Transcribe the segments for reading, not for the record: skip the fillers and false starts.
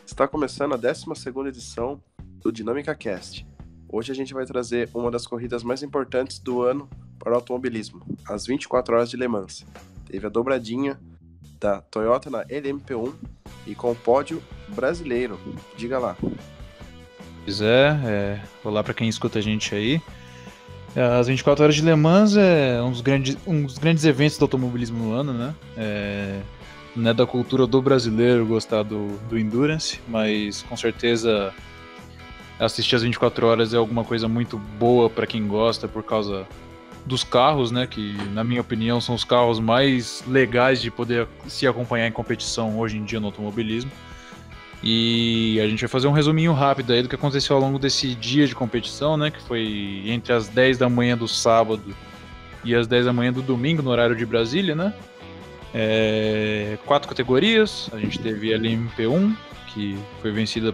Está começando a 12ª edição do Dinâmica Cast. Hoje a gente vai trazer uma das corridas mais importantes do ano para o automobilismo, as 24 horas de Le Mans. Teve a dobradinha da Toyota na LMP1 e com o pódio brasileiro. Diga lá. Pois olá para quem escuta a gente aí. As 24 horas de Le Mans é um dos grandes eventos do automobilismo no ano, né? Não é da cultura do brasileiro gostar do Endurance, mas com certeza assistir as 24 horas é alguma coisa muito boa para quem gosta por causa dos carros, né? Que, na minha opinião, são os carros mais legais de poder se acompanhar em competição hoje em dia no automobilismo. E a gente vai fazer um resuminho rápido aí do que aconteceu ao longo desse dia de competição, né? Que foi entre as 10 da manhã do sábado e as 10 da manhã do domingo, no horário de Brasília, né? 4 categorias. A gente teve a LMP1, que foi vencida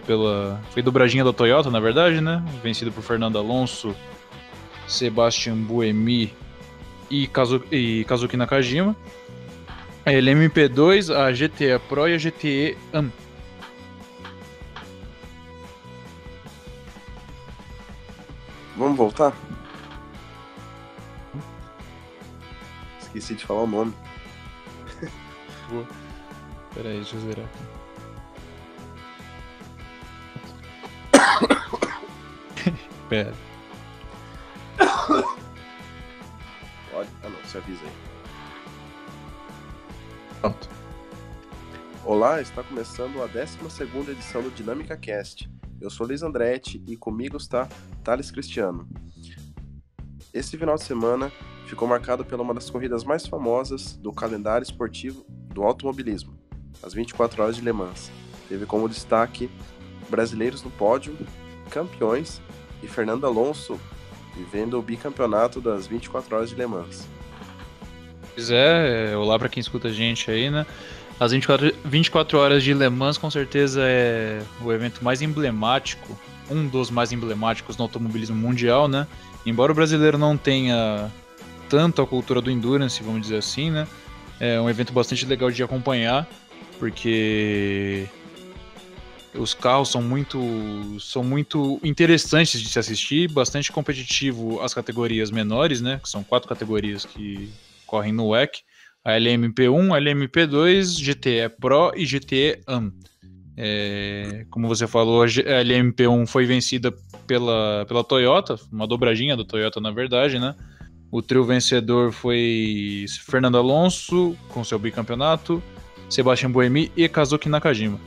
foi dobradinha da Toyota, na verdade, né? Vencida por Fernando Alonso, Sebastian Buemi e Kazuki Nakajima. A LMP2, a GTE Pro e a GTE AM. Vamos voltar? Esqueci de falar o nome. Pera aí, deixa eu zerar aqui. Pera. Pode? Ah não, você avisa aí. Pronto. Olá, está começando a 12ª edição do Dinâmica Cast. Eu sou Luiz Andretti e comigo está Thales Cristiano. Esse final de semana ficou marcado pela uma das corridas mais famosas do calendário esportivo do automobilismo, as 24 horas de Le Mans. Teve como destaque brasileiros no pódio, campeões e Fernando Alonso vivendo o bicampeonato das 24 horas de Le Mans. Pois olá para quem escuta a gente aí, né? As 24 horas de Le Mans com certeza é o evento mais emblemático, um dos mais emblemáticos no automobilismo mundial, né? Embora o brasileiro não tenha tanto a cultura do endurance, vamos dizer assim, né? É um evento bastante legal de acompanhar, porque os carros são muito interessantes de se assistir, bastante competitivo as categorias menores, né? Que são 4 categorias que correm no WEC. A LMP1, a LMP2, GTE Pro e GTE AM. Como você falou, a LMP1 foi vencida pela Toyota, uma dobradinha da Toyota, na verdade, né? O trio vencedor foi Fernando Alonso, com seu bicampeonato, Sebastian Buemi e Kazuki Nakajima.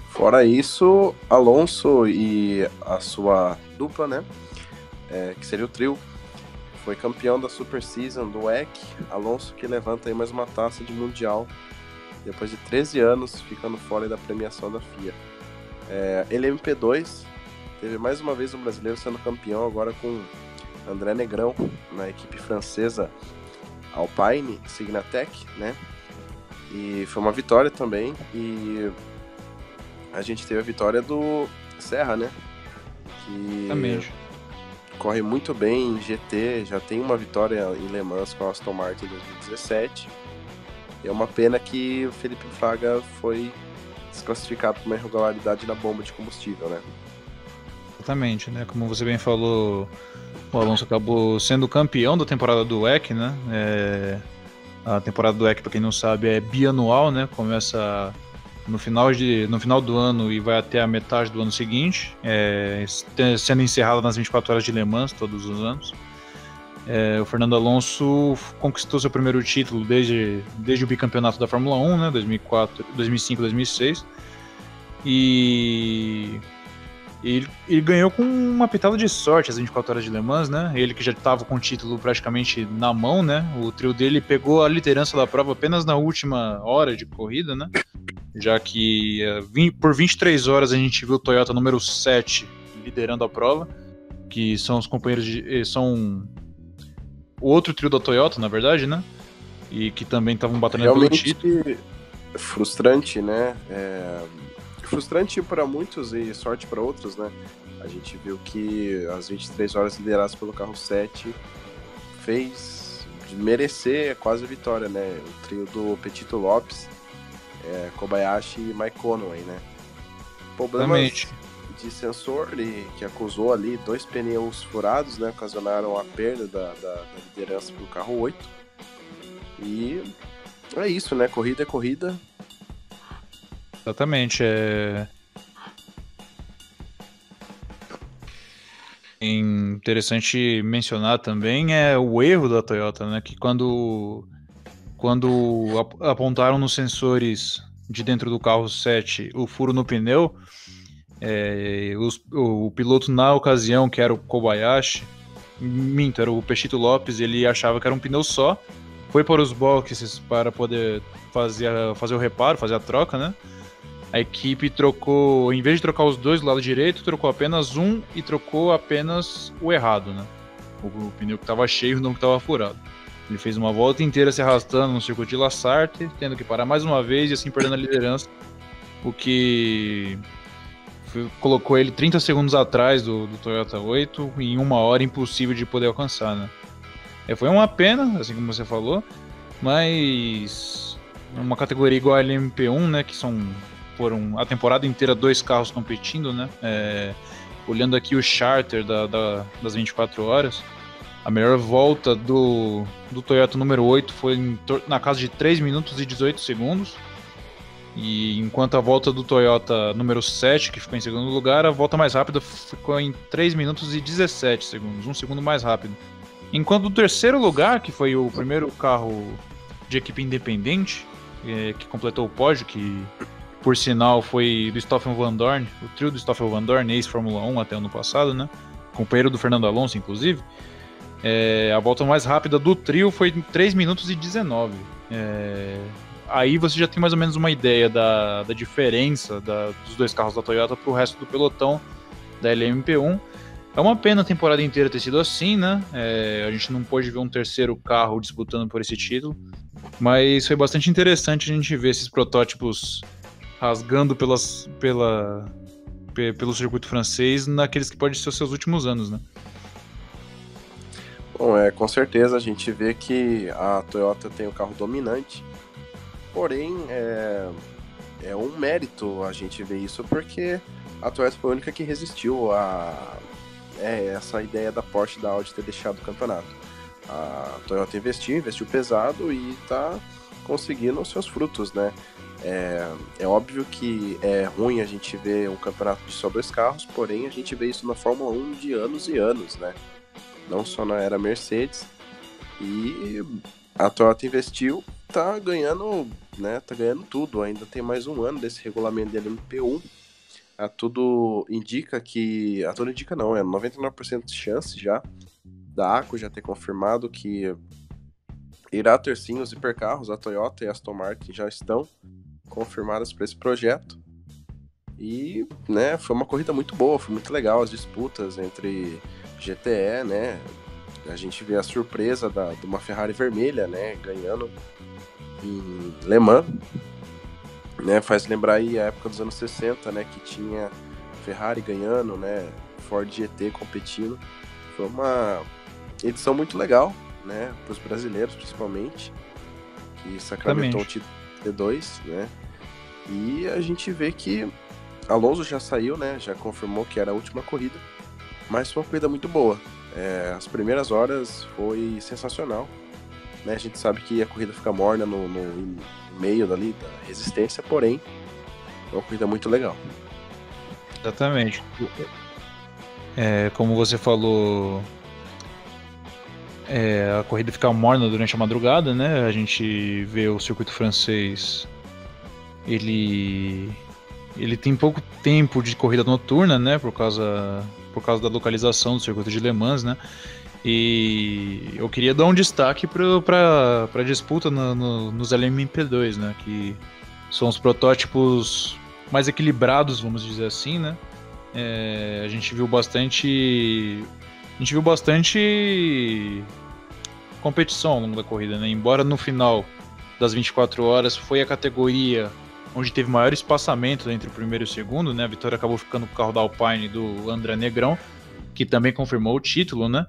Fora isso, Alonso e a sua dupla, né? Que seria o trio, foi campeão da Super Season do WEC. Alonso que levanta aí mais uma taça de Mundial depois de 13 anos ficando fora da premiação da FIA. LMP2 teve mais uma vez um brasileiro sendo campeão, agora com André Negrão na equipe francesa Alpine Signatec, né? E foi uma vitória também. E a gente teve a vitória do Serra, né? Que Exatamente. Corre muito bem em GT, já tem uma vitória em Le Mans com a Aston Martin em 2017. É uma pena que o Felipe Fraga foi desclassificado por uma irregularidade na bomba de combustível, né? Exatamente, né? Como você bem falou, o Alonso acabou sendo campeão da temporada do WEC, né? A temporada do WEC, para quem não sabe, é bianual, né? Começa no final do ano e vai até a metade do ano seguinte, sendo encerrada nas 24 horas de Le Mans todos os anos. O Fernando Alonso conquistou seu primeiro título desde o bicampeonato da Fórmula 1, né, 2005, 2006, e ele ganhou com uma pitada de sorte as 24 horas de Le Mans, né? Ele que já estava com o título praticamente na mão, né? O trio dele pegou a liderança da prova apenas na última hora de corrida, né? Já que por 23 horas a gente viu o Toyota número 7 liderando a prova, que são os companheiros são o outro trio da Toyota, na verdade, né? E que também estavam batalhando pelo título. Realmente frustrante, né? Frustrante para muitos e sorte para outros, né? A gente viu que as 23 horas lideradas pelo carro 7 fez de merecer quase a vitória, né? O trio do Petito Lopes Kobayashi e Mike Conway, né? Problemas Exatamente. de sensor que acusou ali 2 pneus furados, né? Ocasionaram a perda da liderança para o carro 8. E é isso, né? Corrida é corrida. Exatamente. É interessante mencionar também o erro da Toyota, né? Que quando apontaram nos sensores de dentro do carro 7 o furo no pneu, o piloto na ocasião, que era o Kobayashi, era o Pechito Lopes, ele achava que era um pneu só, foi para os boxes para poder fazer o reparo, fazer a troca, né? A equipe trocou, em vez de trocar os dois do lado direito, trocou apenas um e trocou apenas o errado, né? O pneu que estava cheio e não que estava furado. Ele fez uma volta inteira se arrastando no circuito de La Sarthe, tendo que parar mais uma vez e assim perdendo a liderança, o que colocou ele 30 segundos atrás do Toyota 8 em 1 hora impossível de poder alcançar, né? Foi uma pena, assim como você falou, mas uma categoria igual a LMP1, né, que foram a temporada inteira 2 carros competindo, né? Olhando aqui o charter das 24 horas, a melhor volta do Toyota número 8 foi na casa de 3 minutos e 18 segundos. E enquanto a volta do Toyota número 7, que ficou em segundo lugar, a volta mais rápida ficou em 3 minutos e 17 segundos, 1 segundo mais rápido. Enquanto o terceiro lugar, que foi o primeiro carro de equipe independente, que completou o pódio, que por sinal foi do Stoffel Vandoorne, o trio do Stoffel Vandoorne, ex-Fórmula 1 até ano passado, né? Companheiro do Fernando Alonso, inclusive. A volta mais rápida do trio foi em 3 minutos e 19. Aí você já tem mais ou menos uma ideia da diferença dos 2 carros da Toyota para o resto do pelotão da LMP1. É uma pena a temporada inteira ter sido assim, né? A gente não pôde ver um terceiro carro disputando por esse título, mas foi bastante interessante a gente ver esses protótipos rasgando pelo circuito francês naqueles que podem ser os seus últimos anos, né? Bom, com certeza a gente vê que a Toyota tem o carro dominante, porém é um mérito a gente ver isso, porque a Toyota foi a única que resistiu a essa ideia da Porsche e da Audi ter deixado o campeonato. A Toyota investiu pesado e está conseguindo os seus frutos, né? É óbvio que é ruim a gente ver um campeonato de só 2 carros, porém a gente vê isso na Fórmula 1 de anos e anos, né? Não só na era Mercedes. E a Toyota investiu, tá ganhando, né? Tá ganhando tudo. Ainda tem mais um ano desse regulamento da LMP1. Tudo indica que... tudo indica não, 99% de chance já da ACO já ter confirmado que irá ter sim os hipercarros. A Toyota e a Aston Martin já estão confirmadas para esse projeto. E, né, foi uma corrida muito boa, foi muito legal as disputas entre GTE, né? A gente vê a surpresa de uma Ferrari vermelha, né, ganhando em Le Mans, né? Faz lembrar aí a época dos anos 60, né, que tinha Ferrari ganhando, né, Ford GT competindo. Foi uma edição muito legal, né, para os brasileiros principalmente, que sacramentou o título T2, né? E a gente vê que Alonso já saiu, né? Já confirmou que era a última corrida, mas foi uma corrida muito boa. As primeiras horas foi sensacional, né? A gente sabe que a corrida fica morna no meio da resistência, porém é uma corrida muito legal. Exatamente. Como você falou, a corrida fica morna durante a madrugada, né? A gente vê o circuito francês, ele tem pouco tempo de corrida noturna, né? Por causa da localização do circuito de Le Mans, né? E eu queria dar um destaque para a disputa nos LMP2, né? Que são os protótipos mais equilibrados, vamos dizer assim, né? A gente viu bastante competição ao longo da corrida, né? Embora no final das 24 horas foi a categoria onde teve maior espaçamento entre o primeiro e o segundo, né? A vitória acabou ficando com o carro da Alpine do André Negrão, que também confirmou o título, né?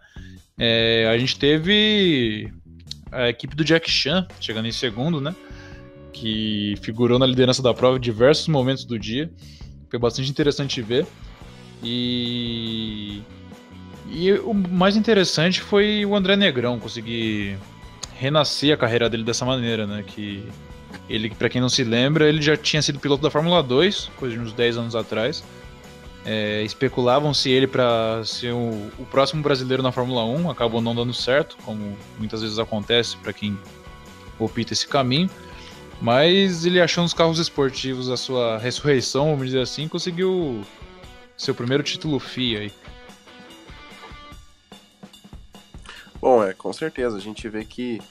A gente teve a equipe do Jack Chan chegando em segundo, né? que figurou na liderança da prova em diversos momentos do dia. Foi bastante interessante ver. E o mais interessante foi o André Negrão conseguir renascer a carreira dele dessa maneira, né? Que ele, pra quem não se lembra, ele já tinha sido piloto da Fórmula 2, coisa de uns 10 anos atrás. Especulavam-se ele para ser o próximo brasileiro na Fórmula 1, acabou não dando certo, como muitas vezes acontece para quem opta esse caminho. Mas ele achou nos carros esportivos a sua ressurreição, vamos dizer assim, conseguiu seu primeiro título FIA aí. Bom, com certeza, a gente vê que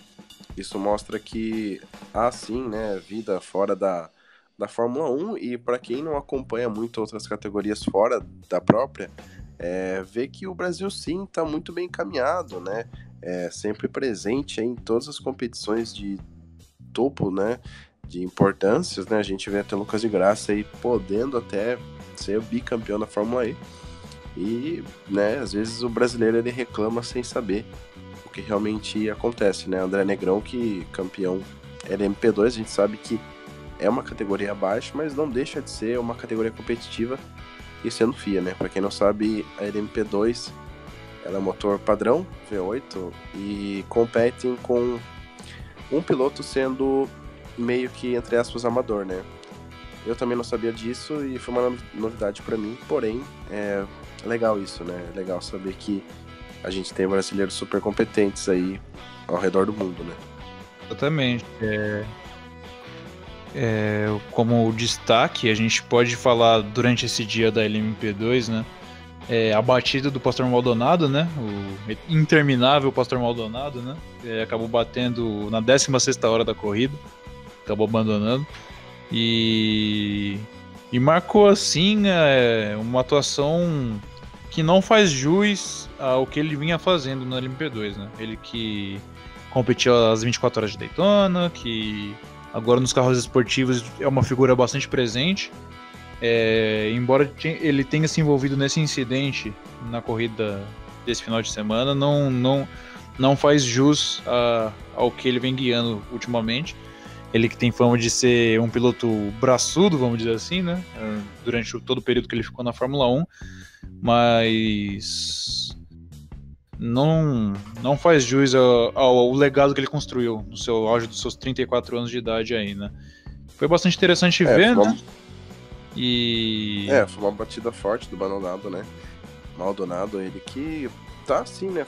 isso mostra que há sim, né, vida fora da Fórmula 1, e para quem não acompanha muito outras categorias fora da própria, vê que o Brasil sim está muito bem encaminhado, né, sempre presente em todas as competições de topo, né, de importâncias, né, a gente vê até Lucas de Graça aí podendo até ser bicampeão da Fórmula E, e, né, às vezes o brasileiro ele reclama sem saber o que realmente acontece, né, André Negrão, que campeão LMP2, a gente sabe que é uma categoria abaixo, mas não deixa de ser uma categoria competitiva e sendo FIA, né, para quem não sabe, a LMP2 ela é motor padrão V8 e competem com um piloto sendo meio que, entre aspas, amador, né? Eu também não sabia disso e foi uma novidade para mim, porém, é legal isso, né? É legal saber que a gente tem brasileiros super competentes aí ao redor do mundo, né? Exatamente. Como destaque, a gente pode falar durante esse dia da LMP2, né? A batida do Pastor Maldonado, né? O interminável Pastor Maldonado, né? Acabou batendo na 16ª hora da corrida, acabou abandonando e marcou assim uma atuação que não faz jus ao que ele vinha fazendo no LMP2, né? Ele que competiu às 24 horas de Daytona, que agora nos carros esportivos é uma figura bastante presente. Embora ele tenha se envolvido nesse incidente na corrida desse final de semana, não faz jus ao que ele vem guiando ultimamente. Ele que tem fama de ser um piloto braçudo, vamos dizer assim, né? Durante todo o período que ele ficou na Fórmula 1, mas não faz jus ao legado que ele construiu no seu auge dos seus 34 anos de idade aí, né? Foi bastante interessante ver, né? Foi uma batida forte do Maldonado, né? Maldonado, ele que tá assim, né?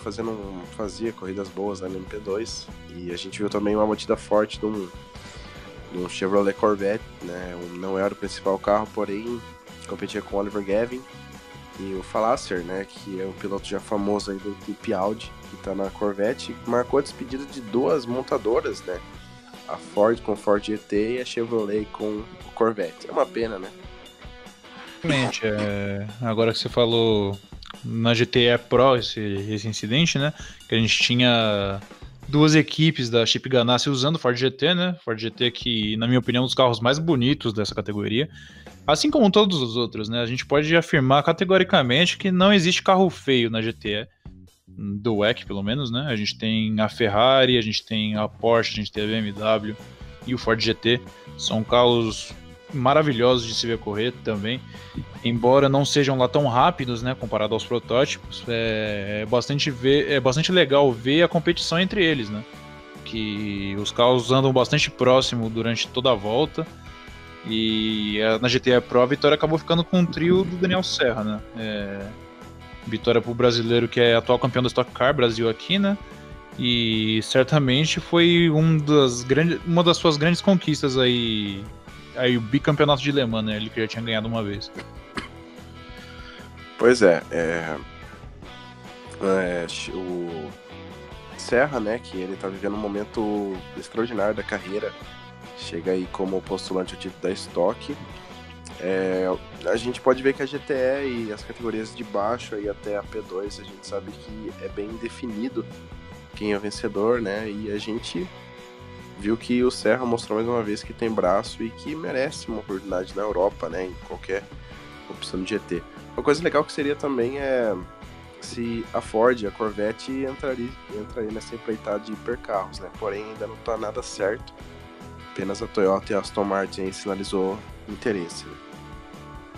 Fazia corridas boas na LMP2. E a gente viu também uma batida forte de um Chevrolet Corvette, né? Não era o principal carro, porém competia com o Oliver Gavin e o Falasser, né? Que é um piloto já famoso aí do equipe Audi, que tá na Corvette, marcou a despedida de duas montadoras, né? A Ford com o Ford GT e a Chevrolet com o Corvette. É uma pena, né? Realmente, agora que você falou na GTE Pro esse incidente, né? Que a gente tinha duas equipes da Chip Ganassi usando o Ford GT, né? Ford GT que, na minha opinião, é um dos carros mais bonitos dessa categoria. Assim como todos os outros, né? A gente pode afirmar categoricamente que não existe carro feio na GTE, do WEC pelo menos, né? A gente tem a Ferrari, a gente tem a Porsche, a gente tem a BMW e o Ford GT. São carros maravilhosos de se ver correr também, embora não sejam lá tão rápidos, né, comparado aos protótipos. É bastante legal ver a competição entre eles, né, que os carros andam bastante próximo durante toda a volta. E na GTE Pro a vitória acabou ficando com o trio do Daniel Serra, né, vitória para o brasileiro que é atual campeão da Stock Car Brasil aqui, né, e certamente foi uma das suas grandes conquistas aí o bicampeonato de Le Mans, né? Ele que já tinha ganhado uma vez. Pois o Serra, né, que ele tá vivendo um momento extraordinário da carreira, chega aí como postulante ao título da Stock. A gente pode ver que a GTE e as categorias de baixo aí até a P2, a gente sabe que é bem definido quem é o vencedor, né, e a gente viu que o Serra mostrou mais uma vez que tem braço e que merece uma oportunidade na Europa, né, em qualquer opção de GT. Uma coisa legal que seria também se a Ford e a Corvette entraria nessa empreitada de hipercarros, né, porém ainda não está nada certo. Apenas a Toyota e a Aston Martin aí sinalizou interesse. Né?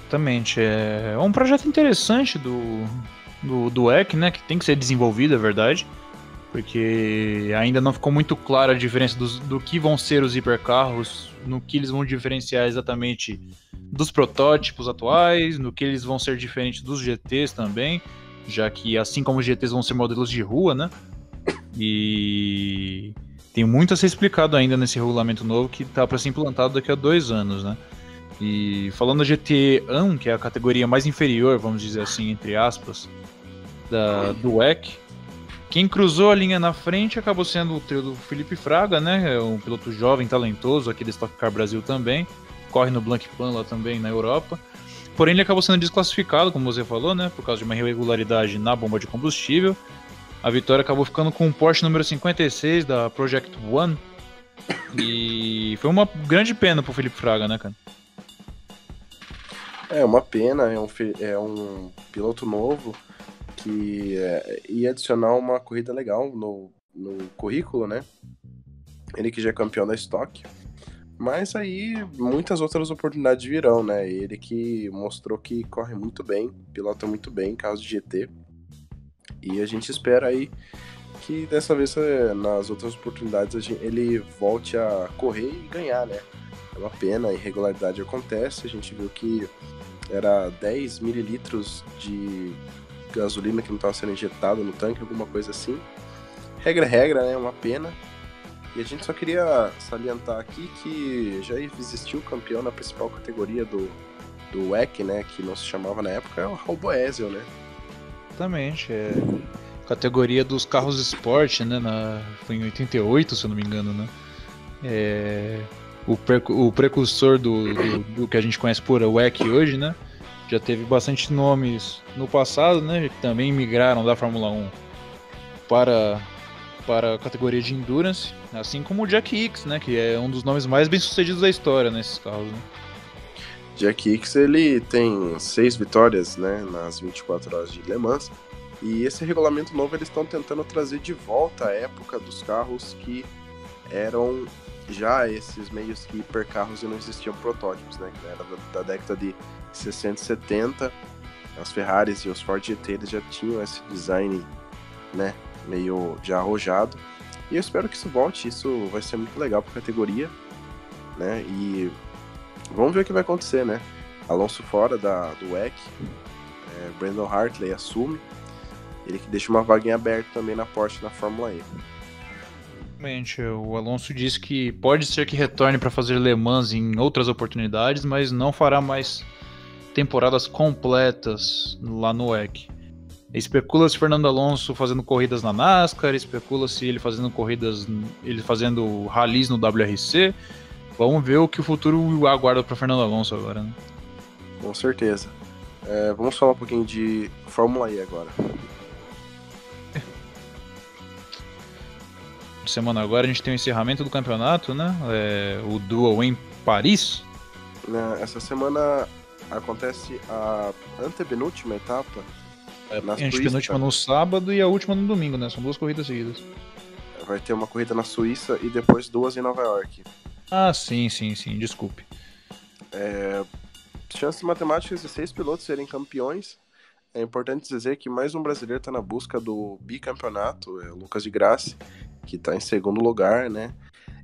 Exatamente. É um projeto interessante do WEC, né? Que tem que ser desenvolvido, é verdade. Porque ainda não ficou muito clara a diferença do que vão ser os hipercarros, no que eles vão diferenciar exatamente dos protótipos atuais, no que eles vão ser diferentes dos GTs também, já que assim como os GTs vão ser modelos de rua, né? E tem muito a ser explicado ainda nesse regulamento novo que está para ser implantado daqui a 2 anos, né? E falando da GT1, que é a categoria mais inferior, vamos dizer assim, entre aspas, do WEC, quem cruzou a linha na frente acabou sendo o trio do Felipe Fraga, né? É um piloto jovem, talentoso, aqui da Stock Car Brasil também. Corre no Blancpain lá também, na Europa. Porém, ele acabou sendo desclassificado, como você falou, né? Por causa de uma irregularidade na bomba de combustível. A vitória acabou ficando com o Porsche número 56 da Project One. E foi uma grande pena pro Felipe Fraga, né, cara? É uma pena, é um piloto novo que ia adicionar uma corrida legal no currículo, né? Ele que já é campeão da Stock. Mas aí muitas outras oportunidades virão, né? Ele que mostrou que corre muito bem, pilota muito bem, carros de GT. E a gente espera aí que dessa vez, nas outras oportunidades, ele volte a correr e ganhar, né? É uma pena, a irregularidade acontece. A gente viu que era 10 mililitros de gasolina que não estava sendo injetado no tanque, alguma coisa assim. Regra, né? Uma pena. E a gente só queria salientar aqui que já existiu campeão na principal categoria do WEC, né? Que não se chamava na época, é o Raul Boesel, né? Exatamente. Categoria dos carros esporte, né? Foi em 88, se eu não me engano, né? O precursor do que a gente conhece por WEC hoje, né? Já teve bastante nomes no passado, né? Que também migraram da Fórmula 1 para a categoria de Endurance, assim como o Jack Hicks, né? Que é um dos nomes mais bem-sucedidos da história nesses carros, né? Jack Hicks, ele tem 6 vitórias, né? Nas 24 horas de Le Mans. E esse regulamento novo, eles estão tentando trazer de volta a época dos carros que eram já esses meios que hipercarros e não existiam protótipos, né? Que era da década de 60 e 70, as Ferraris e os Ford GT eles já tinham esse design, né, meio já arrojado, e eu espero que isso volte. Isso vai ser muito legal para a categoria, né, e vamos ver o que vai acontecer, né. Alonso fora do WEC, Brandon Hartley assume, ele que deixa uma vaguinha aberta também na Porsche na Fórmula E. Realmente, o Alonso disse que pode ser que retorne para fazer Le Mans em outras oportunidades, mas não fará mais temporadas completas lá no WEC. Especula-se Fernando Alonso fazendo corridas na NASCAR, especula-se ele fazendo rallies no WRC. Vamos ver o que o futuro aguarda para Fernando Alonso agora, né? Com certeza. Vamos falar um pouquinho de Fórmula E agora. Semana agora a gente tem o encerramento do campeonato, né? O Duel em Paris. Essa semana acontece a antepenúltima etapa. A antepenúltima no sábado e a última no domingo, né? São 2 corridas seguidas. Vai ter uma corrida na Suíça e depois 2 em Nova York. Ah, sim, desculpe. Chances matemáticas de 6 pilotos serem campeões. É importante dizer que mais um brasileiro está na busca do bicampeonato, o Lucas de Grassi, que está em segundo lugar, né?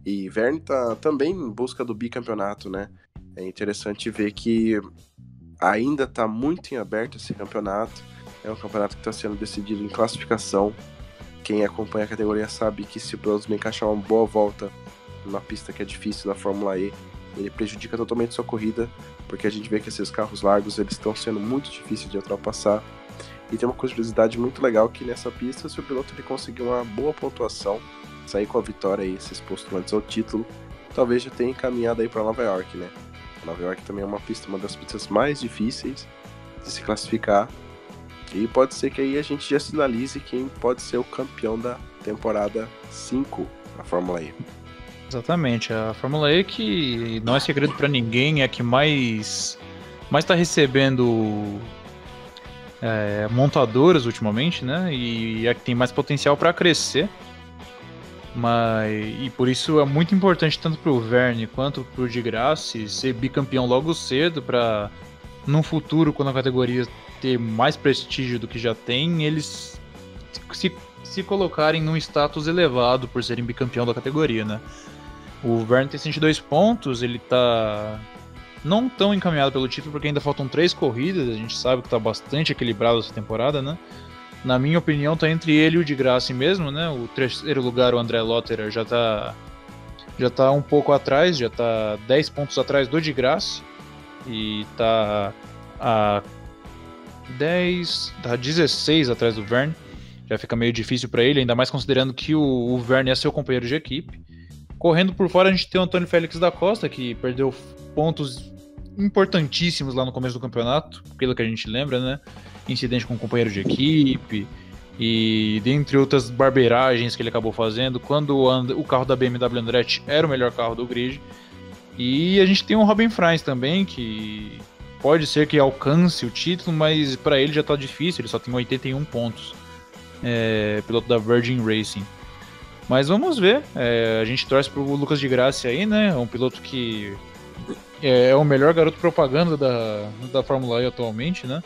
E Verne está também em busca do bicampeonato, né? É interessante ver que ainda está muito em aberto esse campeonato. É um campeonato que está sendo decidido em classificação. Quem acompanha a categoria sabe que se o piloto não encaixar uma boa volta numa pista que é difícil da Fórmula E, ele prejudica totalmente sua corrida, porque a gente vê que esses carros largos eles estão sendo muito difíceis de ultrapassar. E tem uma curiosidade muito legal que nessa pista, se o piloto ele conseguir uma boa pontuação, sair com a vitória e se exposto antes ao título, talvez já tenha encaminhado aí para Nova York, né? Nova York também é uma das pistas mais difíceis de se classificar. E pode ser que aí a gente já sinalize quem pode ser o campeão da temporada 5 da Fórmula E. Exatamente, a Fórmula E, que não é segredo para ninguém, é a que mais está recebendo montadoras ultimamente, né? E é a que tem mais potencial para crescer. E por isso é muito importante tanto pro Verne quanto pro de Grasse ser bicampeão logo cedo para no futuro, quando a categoria ter mais prestígio do que já tem, eles se colocarem num status elevado por serem bicampeão da categoria, né? O Verne tem 102 pontos, ele tá não tão encaminhado pelo título porque ainda faltam 3 corridas, a gente sabe que tá bastante equilibrado essa temporada, né? Na minha opinião, tá entre ele e o de Grasse mesmo, né? O terceiro lugar, o André Lotterer, já tá um pouco atrás, já tá 10 pontos atrás do de Grasse. E tá a 16 atrás do Verne. Já fica meio difícil para ele, ainda mais considerando que o Verne é seu companheiro de equipe. Correndo por fora, a gente tem o Antônio Félix da Costa, que perdeu pontos importantíssimos lá no começo do campeonato, pelo que a gente lembra, né? Incidente com um companheiro de equipe e dentre outras barbeiragens que ele acabou fazendo quando o carro da BMW Andretti era o melhor carro do grid. E a gente tem o Robin Fries também, que pode ser que alcance o título, mas para ele já tá difícil, ele só tem 81 pontos, piloto da Virgin Racing. Mas vamos ver, a gente torce pro Lucas de Grassi aí, né? É um piloto que é o melhor garoto propaganda da Fórmula E atualmente, né?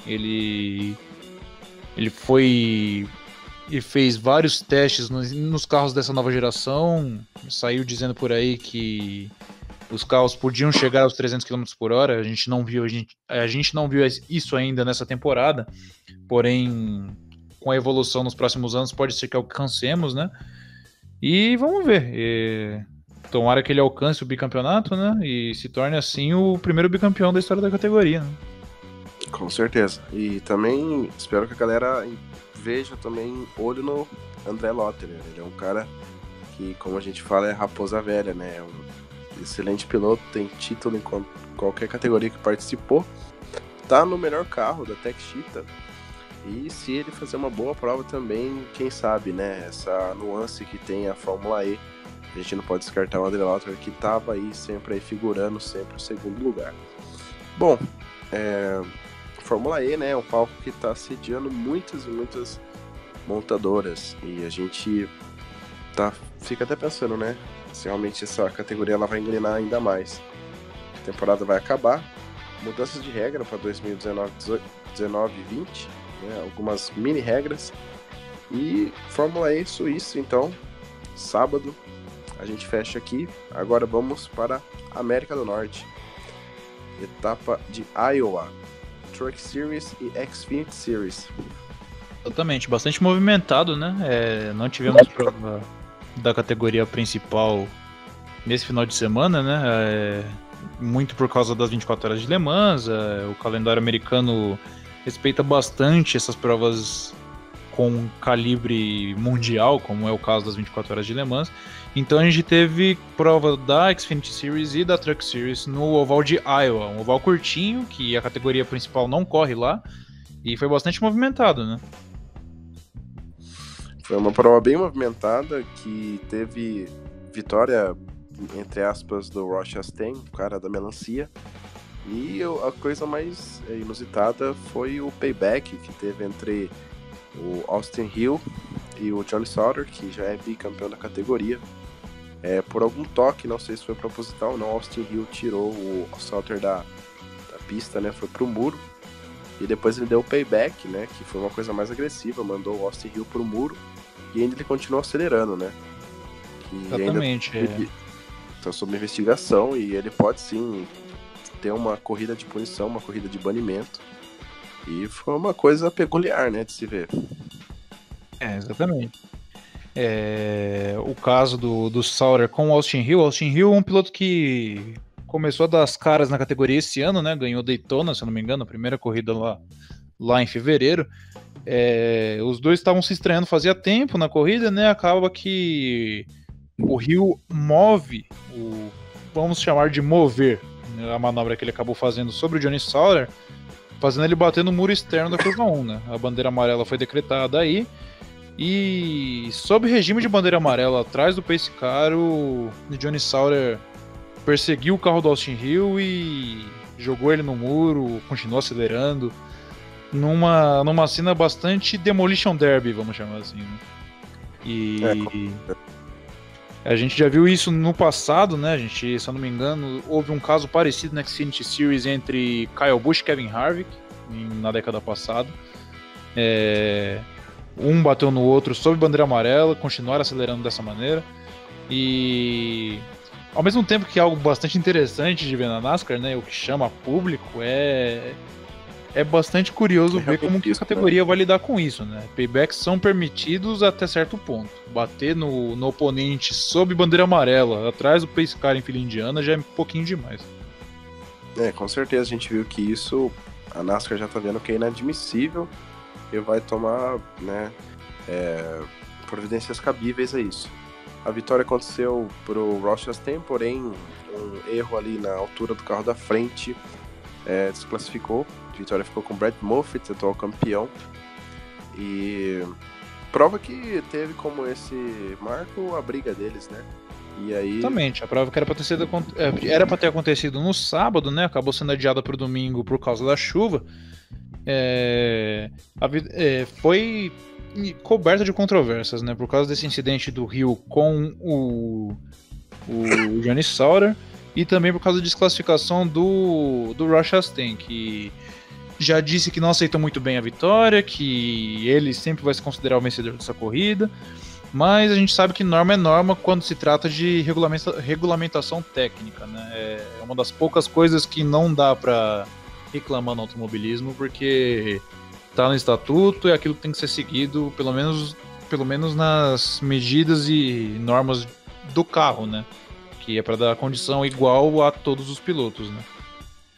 Ele foi e fez vários testes nos carros dessa nova geração, saiu dizendo por aí que os carros podiam chegar aos 300 km por hora, a gente não viu isso ainda nessa temporada, porém com a evolução nos próximos anos pode ser que alcancemos, né? E vamos ver, tomara que ele alcance o bicampeonato, né? E se torne assim o primeiro bicampeão da história da categoria, né? Com certeza. E também espero que a galera veja também olho no André Lotterer. Ele é um cara que, como a gente fala, é raposa velha, né? É um excelente piloto, tem título em qualquer categoria que participou. Tá no melhor carro da Tech Cheetah. E se ele fazer uma boa prova também, quem sabe, né? Essa nuance que tem a Fórmula E, a gente não pode descartar o André Lotterer, que tava aí sempre aí figurando, sempre o segundo lugar. Bom, Fórmula E, né, é um palco que está sediando muitas e muitas montadoras e a gente fica até pensando, né, se realmente essa categoria ela vai engrenar ainda mais. A temporada vai acabar, mudanças de regra para 2019, 19 e 20, né, algumas mini regras e Fórmula E Suíça, então, sábado a gente fecha aqui. Agora vamos para a América do Norte, etapa de Iowa. Truck Series e Xfinity Series. Exatamente, bastante movimentado, né? Não tivemos prova da categoria principal nesse final de semana, né? Muito por causa das 24 horas de Le Mans. O calendário americano respeita bastante essas provas com calibre mundial, como é o caso das 24 horas de Le Mans. Então a gente teve prova da Xfinity Series e da Truck Series no oval de Iowa, um oval curtinho, que a categoria principal não corre lá, e foi bastante movimentado, né? Foi uma prova bem movimentada, que teve vitória, entre aspas, do Ross Chastain, o cara da melancia, e a coisa mais inusitada foi o payback que teve entre o Austin Hill e o Johnny Sauter, que já é bicampeão da categoria. Por algum toque, não sei se foi proposital ou não, Austin Hill tirou o Sauter da pista, né, foi pro muro, e depois ele deu o payback, né, que foi uma coisa mais agressiva, mandou o Austin Hill pro muro, e ainda ele continuou acelerando, né. Exatamente. Está sob investigação, e ele pode sim ter uma corrida de punição, uma corrida de banimento, e foi uma coisa peculiar, né, de se ver. Exatamente. O caso do Sauter com o Austin Hill. Austin Hill é um piloto que começou a dar as caras na categoria esse ano, né? Ganhou Daytona, se eu não me engano, a primeira corrida lá em fevereiro. Os dois estavam se estreando fazia tempo na corrida, né? Acaba que o Hill move, vamos chamar de mover, né, a manobra que ele acabou fazendo sobre o Johnny Sauter, fazendo ele bater no muro externo da curva 1, né? A bandeira amarela foi decretada aí. E sob regime de bandeira amarela atrás do pace car, o Johnny Sauter perseguiu o carro do Austin Hill e jogou ele no muro, continuou acelerando numa cena bastante Demolition Derby, vamos chamar assim, né? A gente já viu isso no passado, né? A gente, se eu não me engano, houve um caso parecido na Xfinity Series entre Kyle Busch e Kevin Harvick na década passada. Um bateu no outro sob bandeira amarela, continuaram acelerando dessa maneira. E ao mesmo tempo que é algo bastante interessante de ver na NASCAR, né? O que chama público é bastante curioso ver como que a categoria vai lidar com isso, né? Paybacks são permitidos até certo ponto. Bater no oponente sob bandeira amarela, atrás do pace car em fila indiana, já é um pouquinho demais. Com certeza a gente viu que isso, a NASCAR já tá vendo que é inadmissível e vai tomar, né, providências cabíveis a isso. A vitória aconteceu pro Ross Chastain, porém um erro ali na altura do carro da frente desclassificou. A vitória ficou com Brad Moffitt, atual campeão, e prova que teve como esse marco a briga deles, né? E aí... Exatamente, a prova que era para ter acontecido no sábado, né? Acabou sendo adiada para o domingo por causa da chuva. Foi coberta de controvérsias, né? Por causa desse incidente do Rio com o Johnny Sauter e também por causa da desclassificação do Ross Chastain, que já disse que não aceitou muito bem a vitória, que ele sempre vai se considerar o vencedor dessa corrida, mas a gente sabe que norma é norma quando se trata de regulamentação técnica, né? É uma das poucas coisas que não dá para reclamar no automobilismo, porque tá no estatuto, é aquilo que tem que ser seguido, pelo menos nas medidas e normas do carro, né? Que é para dar condição igual a todos os pilotos, né?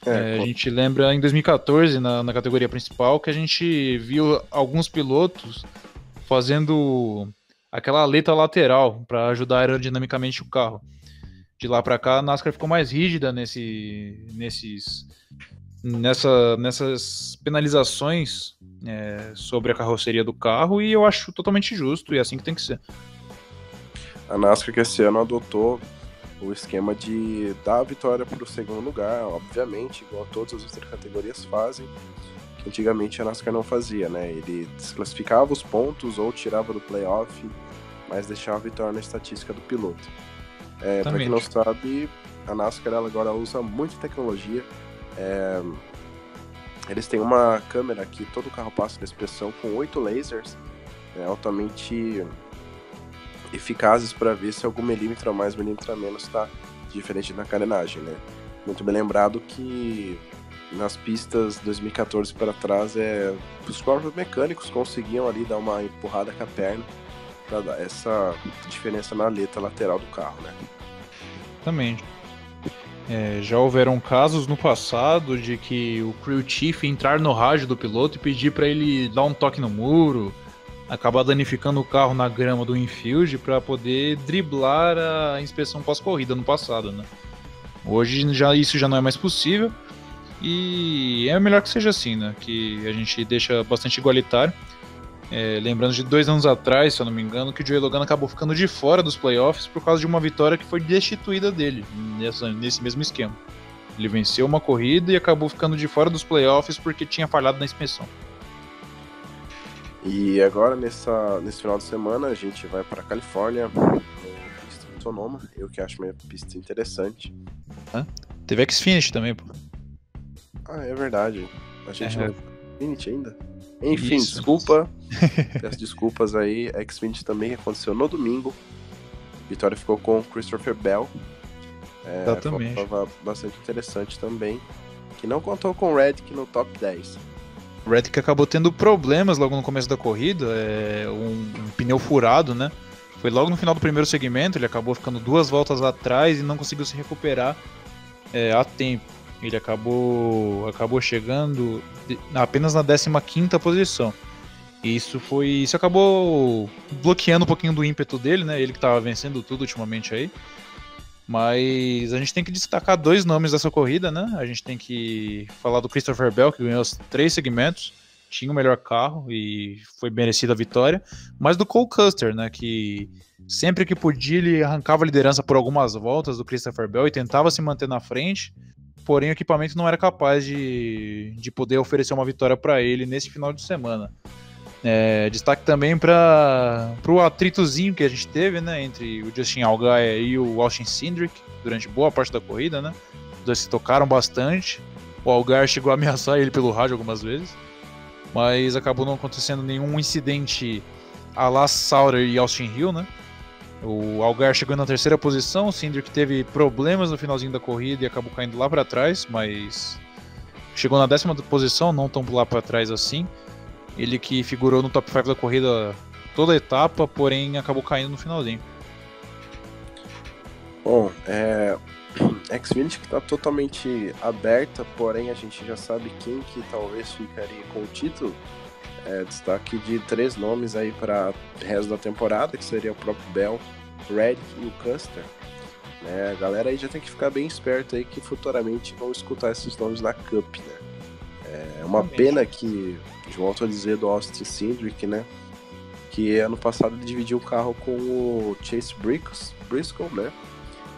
A gente lembra em 2014, na categoria principal, que a gente viu alguns pilotos fazendo aquela aleta lateral para ajudar aerodinamicamente o carro. De lá para cá, a NASCAR ficou mais rígida nessas penalizações sobre a carroceria do carro, e eu acho totalmente justo, e é assim que tem que ser. A NASCAR que esse ano adotou o esquema de dar a vitória para o segundo lugar, obviamente, igual todas as outras categorias fazem, que antigamente a NASCAR não fazia, né? Ele desclassificava os pontos ou tirava do playoff, mas deixava a vitória na estatística do piloto. Para quem não sabe, a NASCAR ela agora usa muita tecnologia. Eles têm uma câmera que todo carro passa de inspeção com 8 lasers altamente eficazes para ver se algum milímetro a mais, milímetro a menos está diferente na carenagem, né? Muito bem lembrado que nas pistas 2014 para trás, os próprios mecânicos conseguiam ali dar uma empurrada com a perna para dar essa diferença na aleta lateral do carro, né? Exatamente. Já houveram casos no passado de que o crew chief entrar no rádio do piloto e pedir para ele dar um toque no muro, acabar danificando o carro na grama do infield para poder driblar a inspeção pós-corrida no passado, né? Hoje isso já não é mais possível, e é melhor que seja assim, né? Que a gente deixa bastante igualitário. Lembrando de 2 anos atrás, se eu não me engano, que o Joey Logano acabou ficando de fora dos playoffs por causa de uma vitória que foi destituída dele, nesse mesmo esquema. Ele venceu uma corrida e acabou ficando de fora dos playoffs porque tinha falhado na inspeção. E agora, nesse final de semana, a gente vai para a Califórnia, no pista de Sonoma, eu que acho uma pista interessante. Teve Xfinity também, pô. É verdade. A gente não tem Xfinity ainda. Enfim, isso. Desculpa. Peço desculpas aí. A Xfinity também aconteceu no domingo. A vitória ficou com o Christopher Bell. Exatamente. Foi uma prova bastante interessante também, que não contou com o Reddick no top 10. O Reddick acabou tendo problemas logo no começo da corrida, um pneu furado, né? Foi logo no final do primeiro segmento, ele acabou ficando 2 voltas atrás e não conseguiu se recuperar a tempo. Ele acabou chegando apenas na 15ª posição. E isso acabou bloqueando um pouquinho do ímpeto dele, né? Ele que estava vencendo tudo ultimamente aí. Mas a gente tem que destacar 2 nomes dessa corrida, né? A gente tem que falar do Christopher Bell, que ganhou os 3 segmentos, tinha o melhor carro e foi merecida a vitória. Mas do Cole Custer, né? Que sempre que podia ele arrancava a liderança por algumas voltas do Christopher Bell e tentava se manter na frente. Porém o equipamento não era capaz de poder oferecer uma vitória para ele nesse final de semana. Destaque também para o atritozinho que a gente teve, né, entre o Justin Allgaier e o Austin Cindric durante boa parte da corrida, né? Os dois se tocaram bastante. O Allgaier chegou a ameaçar ele pelo rádio algumas vezes, mas acabou não acontecendo nenhum incidente à la Sauter e Austin Hill, né? O Allgaier chegou na terceira posição, o Cindric teve problemas no finalzinho da corrida e acabou caindo lá para trás, mas chegou na 10ª posição, não tão lá para trás assim. Ele que figurou no top 5 da corrida toda a etapa, porém acabou caindo no finalzinho. Bom, Xfinity que está totalmente aberta, porém a gente já sabe quem que talvez ficaria com o título. Destaque de 3 nomes aí para o resto da temporada, que seria o próprio Bell, Reddick e o Custer. A galera aí já tem que ficar bem esperto aí que futuramente vão escutar esses nomes na Cup, né? É uma pena que, volto a dizer, do Austin Cindric, né? Que ano passado ele dividiu o carro com o Chase Briscoe, né?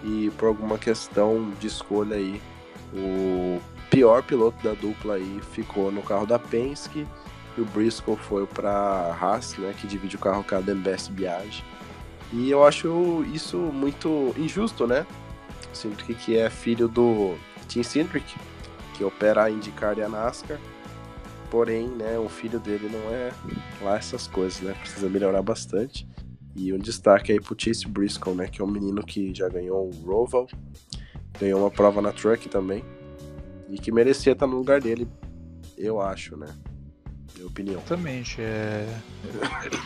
E por alguma questão de escolha aí, o pior piloto da dupla aí ficou no carro da Penske e o Briscoe foi para Haas, né? Que divide o carro com a Adam Best-Biage. E eu acho isso muito injusto, né? Cindric, que é filho do Tim Cindric, que opera a IndyCar e a NASCAR. Porém, né, o filho dele não é lá essas coisas, né? Precisa melhorar bastante. E um destaque aí pro Chase Briscoe, né? Que é um menino que já ganhou o Roval, ganhou uma prova na Truck também, e que merecia estar no lugar dele, eu acho, né? Minha opinião. Exatamente.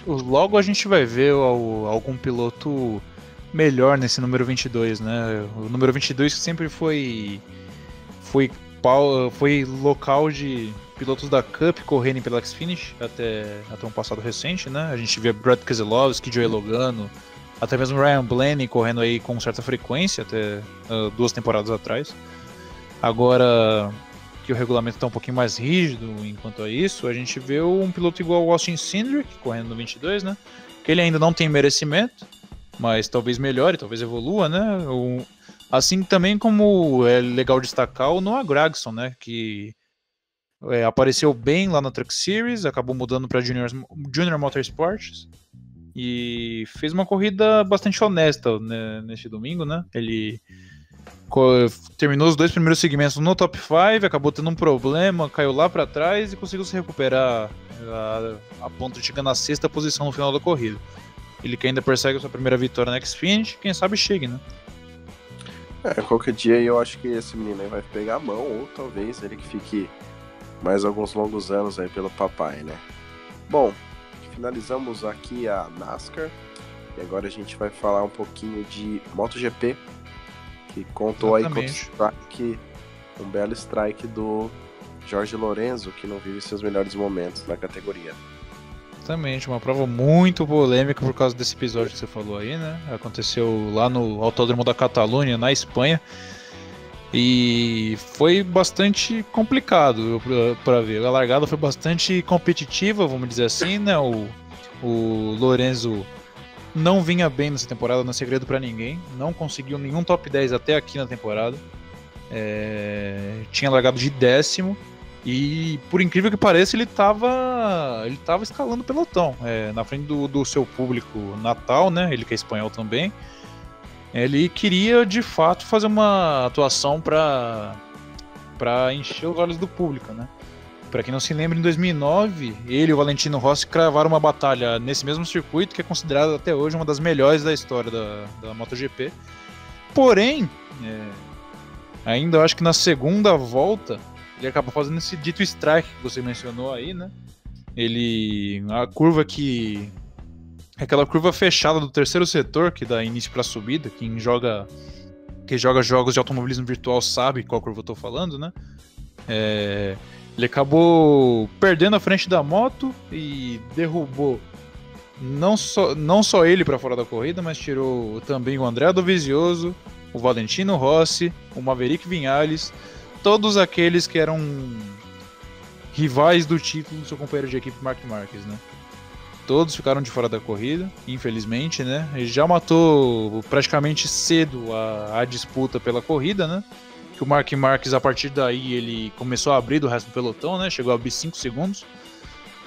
Logo a gente vai ver algum piloto melhor nesse número 22, né? O número 22 que sempre foi local de pilotos da Cup correrem pela Xfinity até um passado recente, né? A gente vê Brad Keselowski, Joey Logano, até mesmo Ryan Blaney correndo aí com certa frequência até 2 temporadas atrás. Agora que o regulamento está um pouquinho mais rígido enquanto a isso, a gente vê um piloto igual o Austin Cindric correndo no 22, né? Que ele ainda não tem merecimento, mas talvez melhore, talvez evolua, né? Assim também como é legal destacar o Noah Gragson, né? Que apareceu bem lá na Truck Series, acabou mudando para Junior Motorsports e fez uma corrida bastante honesta, né, neste domingo, né? Ele terminou os 2 primeiros segmentos no top 5, acabou tendo um problema, caiu lá para trás e conseguiu se recuperar a ponto de chegar na 6ª posição no final da corrida. Ele que ainda persegue a sua primeira vitória na Xfinity, quem sabe chegue, né? Qualquer dia eu acho que esse menino aí vai pegar a mão, ou talvez ele que fique mais alguns longos anos aí pelo papai, né? Bom, finalizamos aqui a NASCAR e agora a gente vai falar um pouquinho de MotoGP, que contou Exatamente. aí com um belo strike do Jorge Lorenzo, que não vive seus melhores momentos na categoria. Exatamente, uma prova muito polêmica por causa desse episódio que você falou aí, né? Aconteceu lá no Autódromo da Catalunha, na Espanha. E foi bastante complicado para ver. A largada foi bastante competitiva, vamos dizer assim, né? O Lorenzo não vinha bem nessa temporada, não é segredo para ninguém. Não conseguiu nenhum top 10 até aqui na temporada. Tinha largado de 10º. E por incrível que pareça, ele tava escalando o pelotão. Na frente do seu público natal, né? Ele que é espanhol também. Ele queria, de fato, fazer uma atuação para encher os olhos do público, né? Para quem não se lembra, em 2009, ele e o Valentino Rossi cravaram uma batalha nesse mesmo circuito, que é considerada até hoje uma das melhores da história da MotoGP. Porém, ainda eu acho que na segunda volta, ele acabou fazendo esse dito strike que você mencionou aí, né? A curva que... Aquela curva fechada do terceiro setor, que dá início para a subida, quem joga jogos de automobilismo virtual sabe qual curva eu tô falando, né? Ele acabou perdendo a frente da moto e derrubou não só ele para fora da corrida, mas tirou também o Andrea Dovizioso, o Valentino Rossi, o Maverick Viñales, todos aqueles que eram rivais do título do seu companheiro de equipe Marc Marquez, né? Todos ficaram de fora da corrida, infelizmente, né? Ele já matou praticamente cedo a disputa pela corrida, né? Que o Marc Marquez, a partir daí, ele começou a abrir do resto do pelotão, né? Chegou a abrir 5 segundos.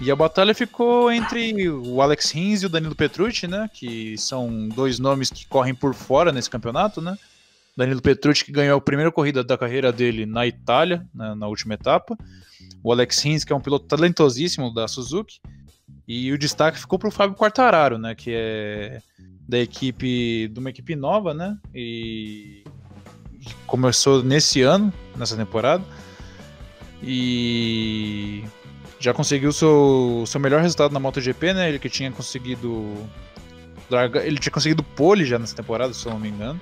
E a batalha ficou entre o Alex Rins e o Danilo Petrucci, né? Que são dois nomes que correm por fora nesse campeonato, né? Danilo Petrucci, que ganhou a primeira corrida da carreira dele na Itália, né, na última etapa. O Alex Rins, que é um piloto talentosíssimo da Suzuki. E o destaque ficou para o Fábio Quartararo, né? Que é da equipe, de uma equipe nova, né? E começou nesse ano, nessa temporada. E já conseguiu o seu melhor resultado na MotoGP, né? Ele tinha conseguido pole já nessa temporada, se eu não me engano.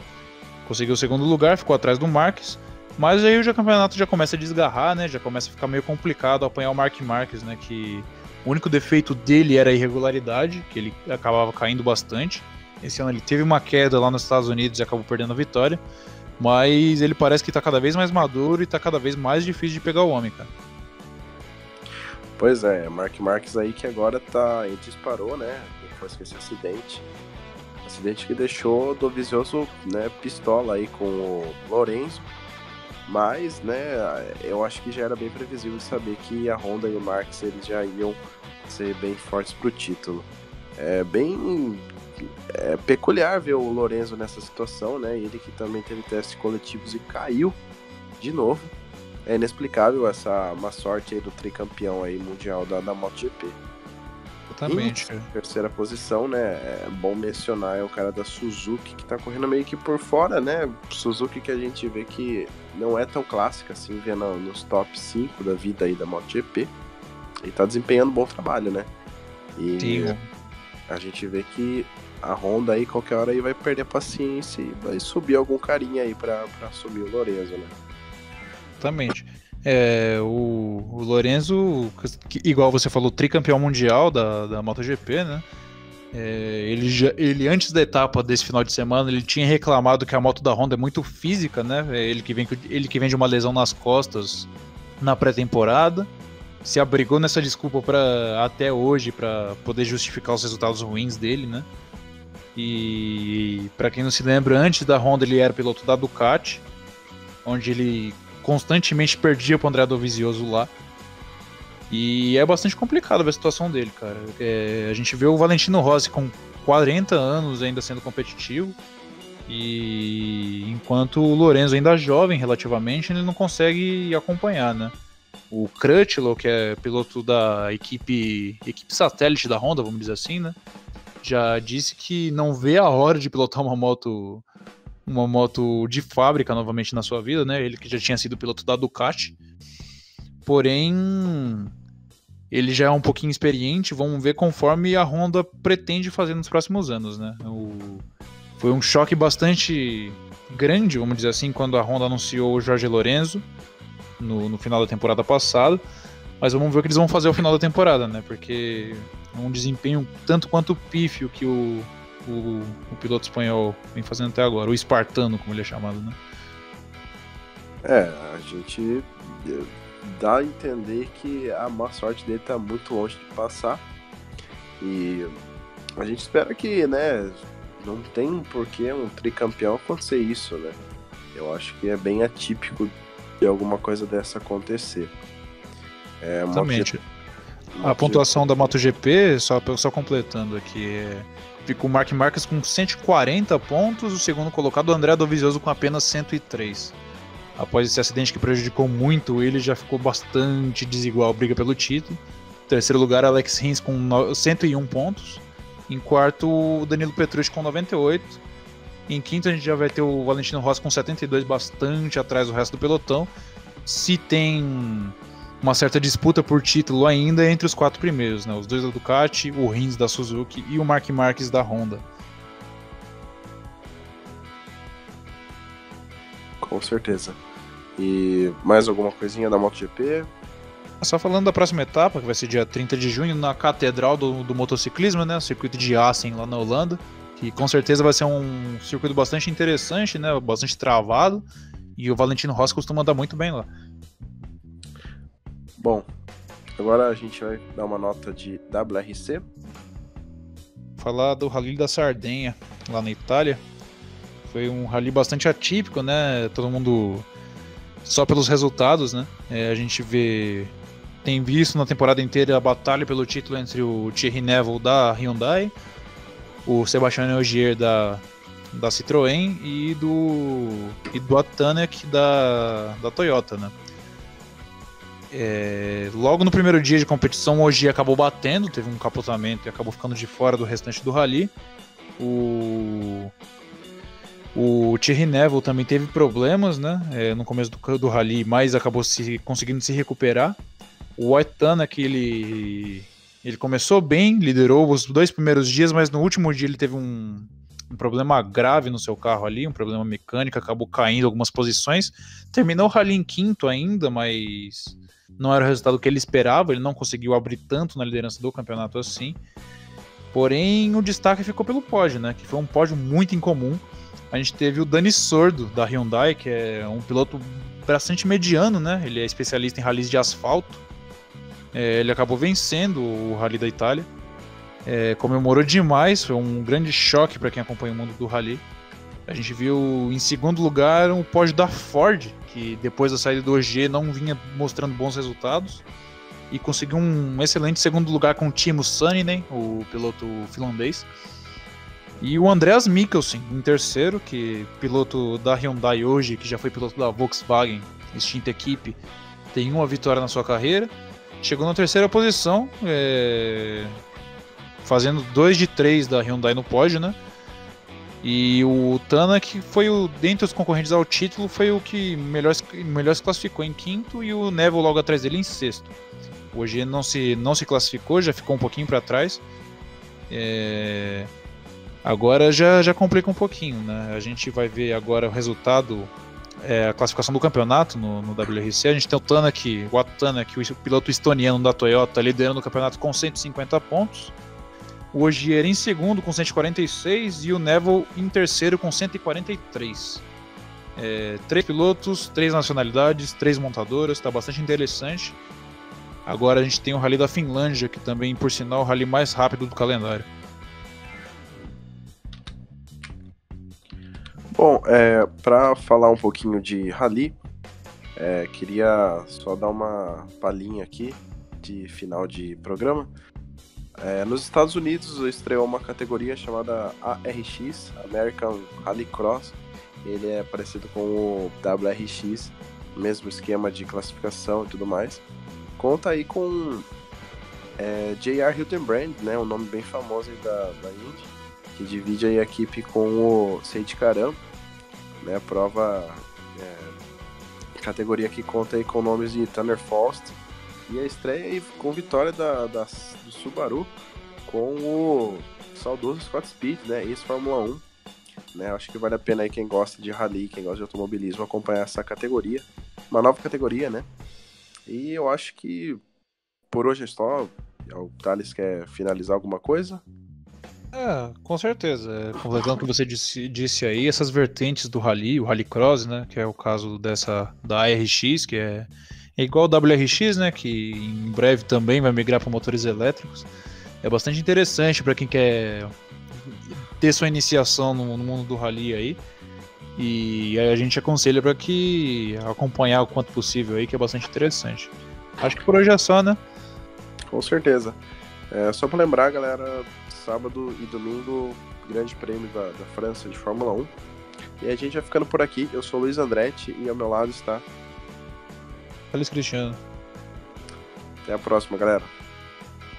Conseguiu o segundo lugar, ficou atrás do Marques. Mas aí o campeonato já começa a desgarrar, né? Já começa a ficar meio complicado apanhar o Marc Marques, né? Que o único defeito dele era a irregularidade, que ele acabava caindo bastante. Esse ano ele teve uma queda lá nos Estados Unidos e acabou perdendo a vitória. Mas ele parece que tá cada vez mais maduro e tá cada vez mais difícil de pegar o homem, cara. Pois é, Marc Marques aí que agora ele disparou, né? Depois que esse acidente. Acidente que deixou o Dovizioso, né, pistola aí com o Lorenzo. Mas, né, eu acho que já era bem previsível saber que a Honda e o Marques eles já iam ser bem fortes pro título. É bem peculiar ver o Lorenzo nessa situação, né? Ele que também teve testes coletivos e caiu de novo. É inexplicável essa má sorte aí do tricampeão aí mundial da MotoGP. Exatamente. Em terceira posição, né? É bom mencionar, é o cara da Suzuki que tá correndo meio que por fora, né? Suzuki que a gente vê que não é tão clássica assim, vendo nos top 5 da vida aí da MotoGP. Ele tá desempenhando um bom trabalho, né? E sim, a gente vê que a Honda aí qualquer hora aí vai perder a paciência e vai subir algum carinha aí pra assumir o Lorenzo, né? Exatamente. O Lorenzo, igual você falou, tricampeão mundial da MotoGP, né? Ele antes da etapa desse final de semana, ele tinha reclamado que a moto da Honda é muito física, né? Ele que vem de uma lesão nas costas na pré-temporada. Se abrigou nessa desculpa até hoje para poder justificar os resultados ruins dele, né? E para quem não se lembra, antes da Honda ele era piloto da Ducati, onde ele constantemente perdia pro André Dovizioso lá. E é bastante complicado ver a situação dele, cara. A gente vê o Valentino Rossi com 40 anos ainda sendo competitivo, e enquanto o Lorenzo ainda jovem relativamente, ele não consegue acompanhar, né? O Crutchlow, que é piloto da equipe satélite da Honda, vamos dizer assim, né? Já disse que não vê a hora de pilotar uma moto de fábrica novamente na sua vida, né? Ele que já tinha sido piloto da Ducati. Porém, ele já é um pouquinho experiente, vamos ver conforme a Honda pretende fazer nos próximos anos, né? Foi um choque bastante grande, vamos dizer assim, quando a Honda anunciou o Jorge Lorenzo no final da temporada passada. Mas vamos ver o que eles vão fazer ao final da temporada, né? Porque é um desempenho tanto quanto pífio que o piloto espanhol vem fazendo até agora, o espartano, como ele é chamado, né? A gente dá a entender que a má sorte dele tá muito longe de passar, e a gente espera que, né, não tem por que um tricampeão acontecer isso, né? Eu acho que é bem atípico de alguma coisa dessa acontecer. Exatamente. A pontuação da MotoGP, só completando aqui, fica o Marc Marques com 140 pontos, o segundo colocado, o André Dovizioso, com apenas 103. Após esse acidente que prejudicou muito ele, já ficou bastante desigual a briga pelo título. Em terceiro lugar, Alex Rins com 101 pontos. Em quarto, o Danilo Petrucci com 98. Em quinto, a gente já vai ter o Valentino Rossi com 72, bastante atrás do resto do pelotão. Se tem uma certa disputa por título ainda entre os quatro primeiros, né? Os dois da Ducati, o Rins da Suzuki e o Marc Marques da Honda. Com certeza. E mais alguma coisinha da MotoGP? Só falando da próxima etapa, que vai ser dia 30 de junho, na Catedral do Motociclismo, né? O circuito de Assen, lá na Holanda, que com certeza vai ser um circuito bastante interessante, né? Bastante travado, e o Valentino Rossi costuma andar muito bem lá. Bom, agora a gente vai dar uma nota de WRC. Falar do Rally da Sardenha, lá na Itália. Foi um rally bastante atípico, né? Todo mundo, só pelos resultados, né? A gente vê tem visto na temporada inteira a batalha pelo título entre o Thierry Neuville da Hyundai, o Sebastian Ogier da Citroën e do Atanek da Toyota, né? Logo no primeiro dia de competição, o Ogier acabou batendo, teve um capotamento e acabou ficando de fora do restante do rally. O Thierry Neuville também teve problemas, né, no começo do rally, mas acabou conseguindo se recuperar. O Atanek, ele começou bem, liderou os 2 primeiros dias, mas no último dia ele teve um problema grave no seu carro ali, um problema mecânico, acabou caindo algumas posições. Terminou o rally em 5º ainda, mas não era o resultado que ele esperava, ele não conseguiu abrir tanto na liderança do campeonato assim. Porém, o destaque ficou pelo pódio, né, que foi um pódio muito incomum. A gente teve o Dani Sordo da Hyundai, que é um piloto bastante mediano, né, ele é especialista em rallies de asfalto. Ele acabou vencendo o Rally da Itália. Comemorou demais, foi um grande choque para quem acompanha o mundo do rally. A gente viu em segundo lugar o pódio da Ford, que depois da saída do Ogier não vinha mostrando bons resultados, e conseguiu um excelente segundo lugar com o Timo Sanninen, o piloto finlandês. E o Andreas Mikkelsen em terceiro, que piloto da Hyundai hoje, que já foi piloto da Volkswagen, extinta equipe, tem uma vitória na sua carreira. Chegou na terceira posição, fazendo 2 de 3 da Hyundai no pódio, né? E o Tanak foi dentre os concorrentes ao título, foi o que melhor se classificou em 5º, e o Neville logo atrás dele em 6º. Hoje não se classificou, já ficou um pouquinho para trás. Agora já complica um pouquinho, né? A gente vai ver agora o resultado, a classificação do campeonato no WRC. A gente tem o Atanek, o piloto estoniano da Toyota, liderando o campeonato com 150 pontos. O Ogier em segundo com 146 e o Neville em terceiro com 143. 3 pilotos, 3 nacionalidades, 3 montadoras, está bastante interessante. Agora a gente tem o Rally da Finlândia, que também, por sinal, é o rally mais rápido do calendário. Bom, para falar um pouquinho de rally, queria só dar uma palhinha aqui de final de programa. Nos Estados Unidos estreou uma categoria chamada ARX, American Rallycross. Ele é parecido com o WRX, mesmo esquema de classificação e tudo mais. Conta aí com J.R. Hildenbrand, né, um nome bem famoso aí da Indy, que divide aí a equipe com o Seiichi Karam, né, prova, categoria que conta aí com nomes de Tanner Faust. E a estreia aí com vitória do Subaru com o saudoso Scott Speed, né, ex-Fórmula 1. Né, acho que vale a pena aí quem gosta de rally, quem gosta de automobilismo, acompanhar essa categoria. Uma nova categoria, né? E eu acho que por hoje é só. O Thales quer finalizar alguma coisa? Com certeza. Completando o que você disse aí, essas vertentes do rally, o Rallycross, né, que é o caso da ARX, que é igual ao WRX, né, que em breve também vai migrar para motores elétricos. É bastante interessante para quem quer ter sua iniciação no mundo do rally aí. E aí a gente aconselha para que acompanhar o quanto possível aí, que é bastante interessante. Acho que por hoje é só, né? Com certeza. Só para lembrar, galera, sábado e domingo, Grande Prêmio da França de Fórmula 1. E a gente vai ficando por aqui. Eu sou o Luiz Andretti e ao meu lado está Thales Cristiano. Até a próxima, galera.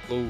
Falou.